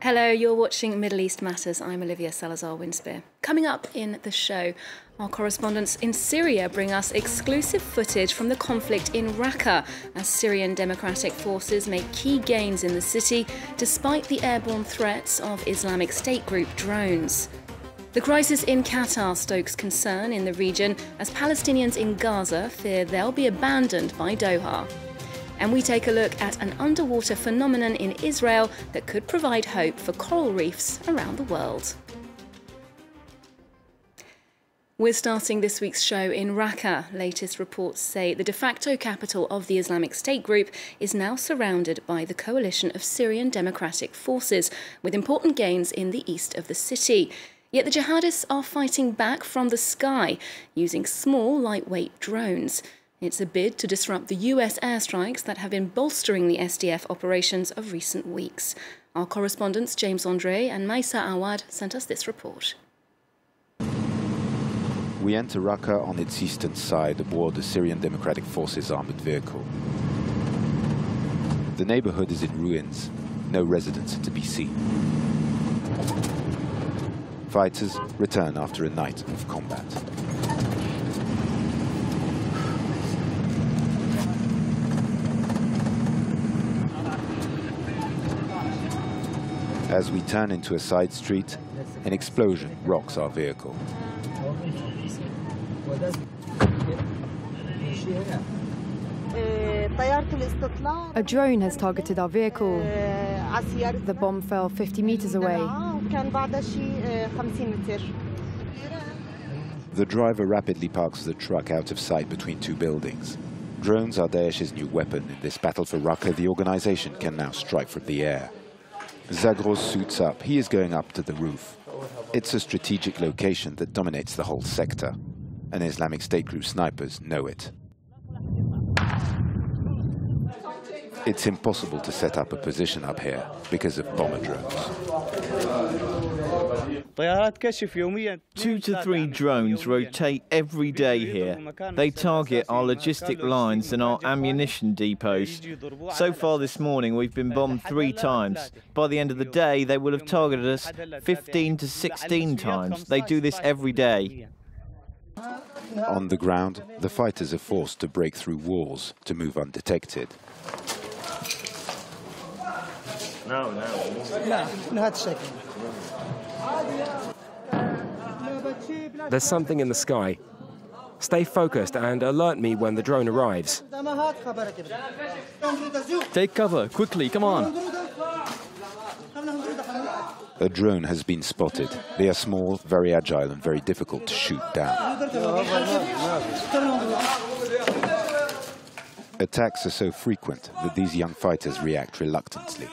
Hello, you're watching Middle East Matters. I'm Olivia Salazar-Winspear. Coming up in the show, our correspondents in Syria bring us exclusive footage from the conflict in Raqqa as Syrian Democratic Forces make key gains in the city despite the airborne threats of Islamic State group drones. The crisis in Qatar stokes concern in the region as Palestinians in Gaza fear they'll be abandoned by Doha. And we take a look at an underwater phenomenon in Israel that could provide hope for coral reefs around the world. We're starting this week's show in Raqqa. Latest reports say the de facto capital of the Islamic State group is now surrounded by the coalition of Syrian Democratic Forces, with important gains in the east of the city. Yet the jihadists are fighting back from the sky using small, lightweight drones. It's a bid to disrupt the US airstrikes that have been bolstering the SDF operations of recent weeks. Our correspondents James Andre and Maisa Awad sent us this report. We enter Raqqa on its eastern side aboard the Syrian Democratic Forces armoured vehicle. The neighbourhood is in ruins, no residents to be seen. Fighters return after a night of combat. As we turn into a side street, an explosion rocks our vehicle. A drone has targeted our vehicle. The bomb fell 50 meters away. The driver rapidly parks the truck out of sight between two buildings. Drones are Daesh's new weapon. In this battle for Raqqa, the organization can now strike from the air. Zagros suits up. He is going up to the roof. It's a strategic location that dominates the whole sector. And Islamic State group snipers know it. It's impossible to set up a position up here because of bomber drones. 2 to 3 drones rotate every day here. They target our logistic lines and our ammunition depots. So far this morning we've been bombed 3 times. By the end of the day they will have targeted us 15 to 16 times. They do this every day. On the ground, the fighters are forced to break through walls to move undetected. There's something in the sky. Stay focused and alert me when the drone arrives. Take cover, quickly, come on. A drone has been spotted. They are small, very agile and very difficult to shoot down. Attacks are so frequent that these young fighters react reluctantly.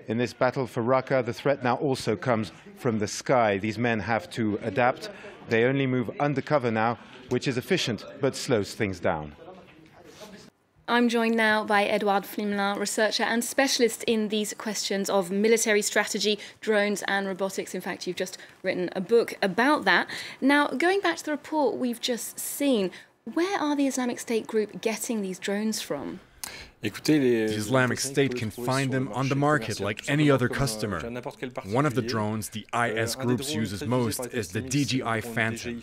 In this battle for Raqqa, the threat now also comes from the sky. These men have to adapt. They only move undercover now, which is efficient but slows things down. I'm joined now by Edouard Pflimlin, researcher and specialist in these questions of military strategy, drones and robotics. In fact, you've just written a book about that. Now, going back to the report we've just seen, where are the Islamic State group getting these drones from? The Islamic State can find them on the market like any other customer. One of the drones the IS groups uses most is the DJI Phantom,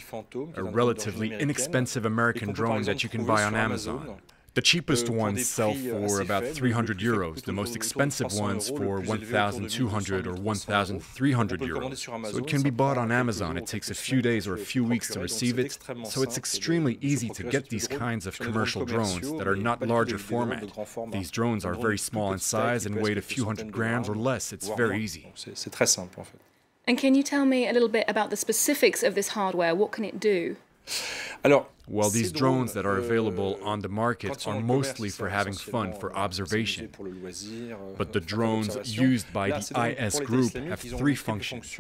a relatively inexpensive American drone that you can buy on Amazon. The cheapest ones sell for about 300 euros, the most expensive ones for 1,200 or 1,300 euros. So it can be bought on Amazon. It takes a few days or a few weeks to receive it, so it's extremely easy to get these kinds of commercial drones that are not larger format. These drones are very small in size and weigh a few hundred grams or less. It's very easy. And can you tell me a little bit about the specifics of this hardware? What can it do? Well, these drones that are available on the market are mostly for having fun, for observation. But the drones used by the IS group have 3 functions.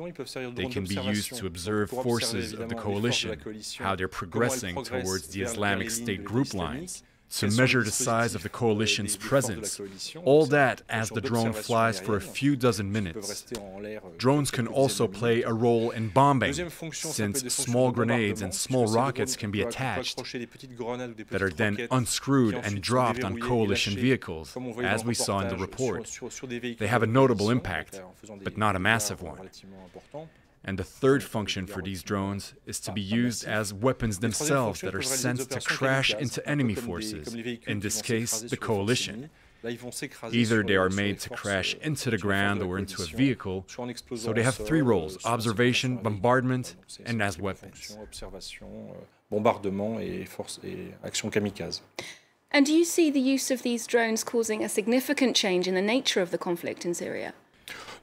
They can be used to observe forces of the coalition, how they're progressing towards the Islamic State group lines. to measure the size of the coalition's presence. All that as the drone flies for a few dozen minutes. Drones can also play a role in bombing, since small grenades and small rockets can be attached, that are then unscrewed and dropped on coalition vehicles, as we saw in the report. They have a notable impact, but not a massive one. And the third function for these drones is to be used as weapons themselves that are sent to crash into enemy forces, in this case, the coalition. Either they are made to crash into the ground or into a vehicle, so they have three roles: observation, bombardment, and as weapons. And do you see the use of these drones causing a significant change in the nature of the conflict in Syria?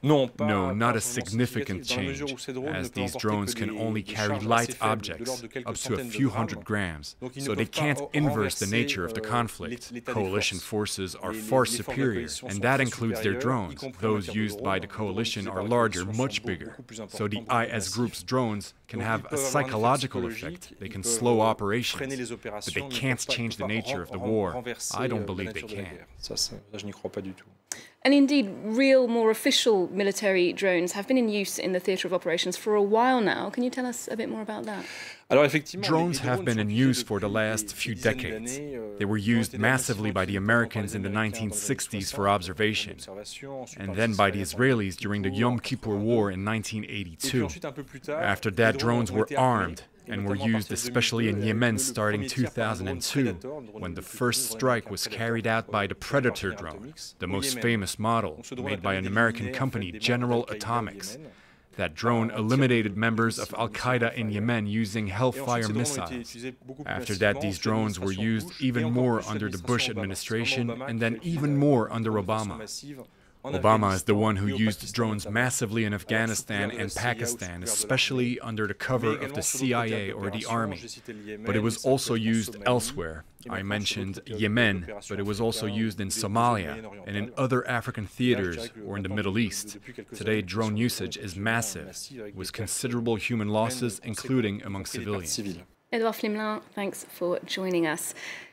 No, not a significant change, as these drones can only carry light objects, up to a few hundred grams, so they can't inverse the nature of the conflict. Coalition forces are far superior, and that includes their drones. Those used by the coalition are larger, much bigger. So the IS group's drones can have a psychological effect. They can slow operations, but they can't change the nature of the war. I don't believe they can. And indeed, real, more official military drones have been in use in the theatre of operations for a while now. Can you tell us a bit more about that? Drones have been in use for the last few decades. They were used massively by the Americans in the 1960s for observation, and then by the Israelis during the Yom Kippur War in 1982. After that, drones were armed and were used especially in Yemen starting 2002, when the first strike was carried out by the Predator drone, the most famous model, made by an American company, General Atomics. That drone eliminated members of Al-Qaeda in Yemen using Hellfire missiles. After that, these drones were used even more under the Bush administration, and then even more under Obama. Obama is the one who used drones massively in Afghanistan and Pakistan, especially under the cover of the CIA or the army. But it was also used elsewhere. I mentioned Yemen, but it was also used in Somalia and in other African theaters or in the Middle East. Today, drone usage is massive, with considerable human losses, including among civilians. Edouard Pflimlin, thanks for joining us.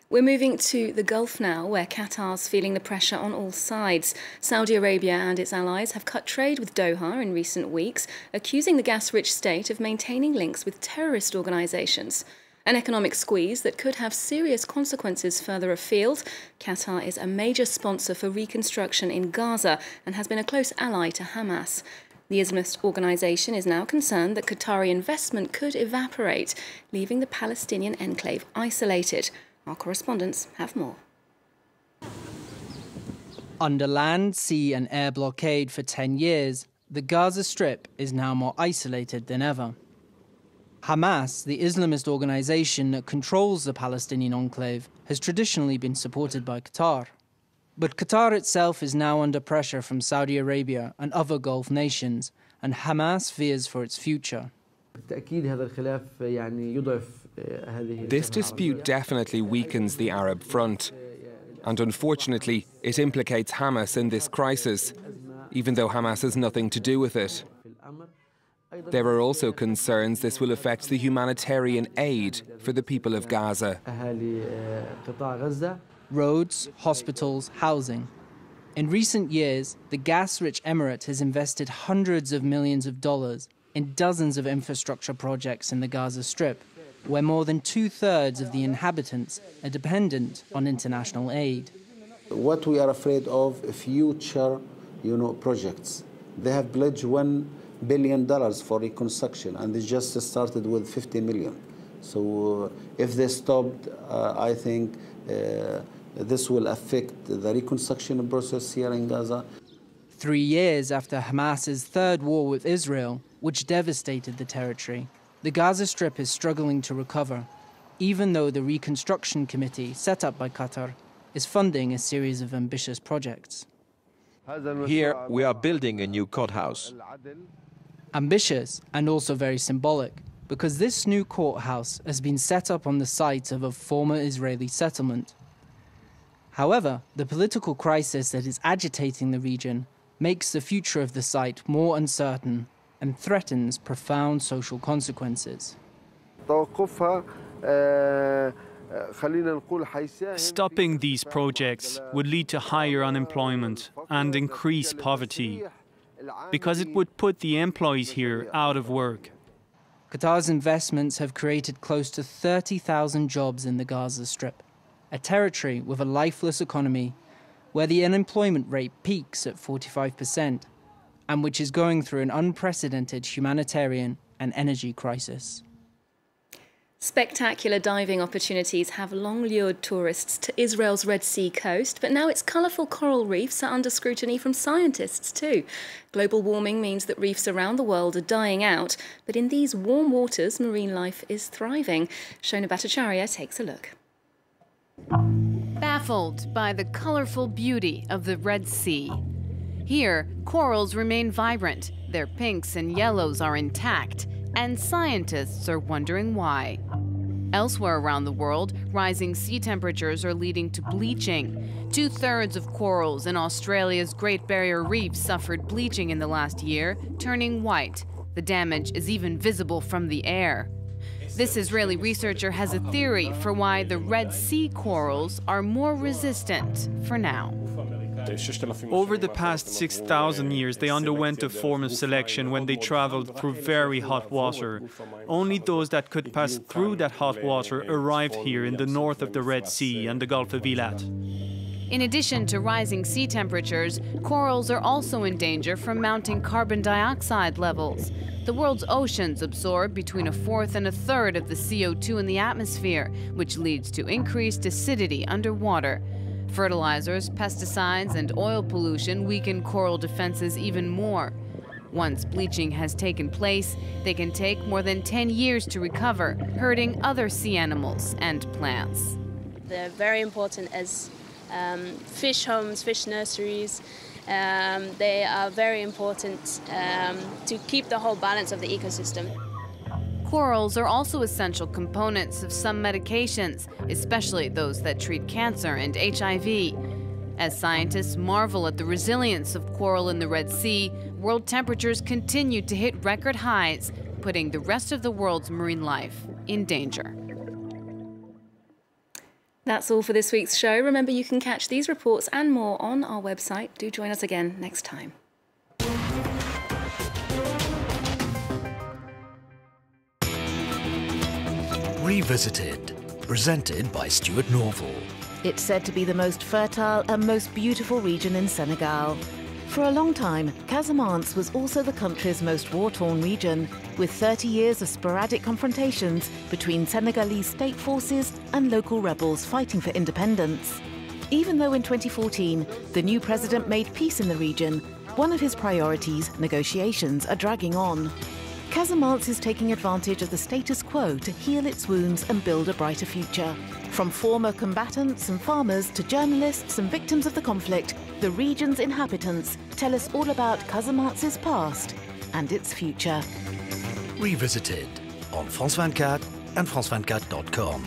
We're moving to the Gulf now, where Qatar's feeling the pressure on all sides. Saudi Arabia and its allies have cut trade with Doha in recent weeks, accusing the gas-rich state of maintaining links with terrorist organisations. An economic squeeze that could have serious consequences further afield. Qatar is a major sponsor for reconstruction in Gaza and has been a close ally to Hamas. The Islamist organisation is now concerned that Qatari investment could evaporate, leaving the Palestinian enclave isolated. Our correspondents have more. Under land, sea and air blockade for 10 years, the Gaza Strip is now more isolated than ever. Hamas, the Islamist organisation that controls the Palestinian enclave, has traditionally been supported by Qatar. But Qatar itself is now under pressure from Saudi Arabia and other Gulf nations, and Hamas fears for its future. This dispute definitely weakens the Arab front, and unfortunately it implicates Hamas in this crisis, even though Hamas has nothing to do with it. There are also concerns this will affect the humanitarian aid for the people of Gaza. Roads, hospitals, housing. In recent years, the gas-rich emirate has invested hundreds of millions of dollars in dozens of infrastructure projects in the Gaza Strip, where more than 2/3 of the inhabitants are dependent on international aid. What we are afraid of, future, projects. They have pledged $1 billion for reconstruction, and they just started with 50 million. So if they stopped, I think this will affect the reconstruction process here in Gaza. 3 years after Hamas's third war with Israel, which devastated the territory, the Gaza Strip is struggling to recover, even though the Reconstruction Committee set up by Qatar is funding a series of ambitious projects. Here we are building a new courthouse. Ambitious and also very symbolic, because this new courthouse has been set up on the site of a former Israeli settlement. However, the political crisis that is agitating the region makes the future of the site more uncertain and threatens profound social consequences. Stopping these projects would lead to higher unemployment and increase poverty, because it would put the employees here out of work. Qatar's investments have created close to 30,000 jobs in the Gaza Strip, a territory with a lifeless economy, where the unemployment rate peaks at 45%, and which is going through an unprecedented humanitarian and energy crisis. Spectacular diving opportunities have long lured tourists to Israel's Red Sea coast, but now its colourful coral reefs are under scrutiny from scientists too. Global warming means that reefs around the world are dying out, but in these warm waters, marine life is thriving. Shona Bhattacharya takes a look. Baffled by the colourful beauty of the Red Sea. Here, corals remain vibrant, their pinks and yellows are intact, and scientists are wondering why. Elsewhere around the world, rising sea temperatures are leading to bleaching. 2/3 of corals in Australia's Great Barrier Reef suffered bleaching in the last year, turning white. The damage is even visible from the air. This Israeli researcher has a theory for why the Red Sea corals are more resistant for now. Over the past 6,000 years, they underwent a form of selection when they traveled through very hot water. Only those that could pass through that hot water arrived here in the north of the Red Sea and the Gulf of Eilat. In addition to rising sea temperatures, corals are also in danger from mounting carbon dioxide levels. The world's oceans absorb between 1/4 and 1/3 of the CO2 in the atmosphere, which leads to increased acidity underwater. Fertilizers, pesticides, and oil pollution weaken coral defenses even more. Once bleaching has taken place, they can take more than 10 years to recover, hurting other sea animals and plants. They're very important as fish homes, fish nurseries. They are very important to keep the whole balance of the ecosystem. Corals are also essential components of some medications, especially those that treat cancer and HIV. As scientists marvel at the resilience of coral in the Red Sea, world temperatures continue to hit record highs, putting the rest of the world's marine life in danger. That's all for this week's show. Remember, you can catch these reports and more on our website. Do join us again next time. Revisited, presented by Stuart Norval. It's said to be the most fertile and most beautiful region in Senegal. For a long time, Casamance was also the country's most war-torn region, with 30 years of sporadic confrontations between Senegalese state forces and local rebels fighting for independence. Even though in 2014, the new president made peace in the region, one of his priorities, negotiations, are dragging on. Casamance is taking advantage of the status quo to heal its wounds and build a brighter future. From former combatants and farmers to journalists and victims of the conflict, the region's inhabitants tell us all about Casamance's past and its future. Revisited on France 24 and France24.com.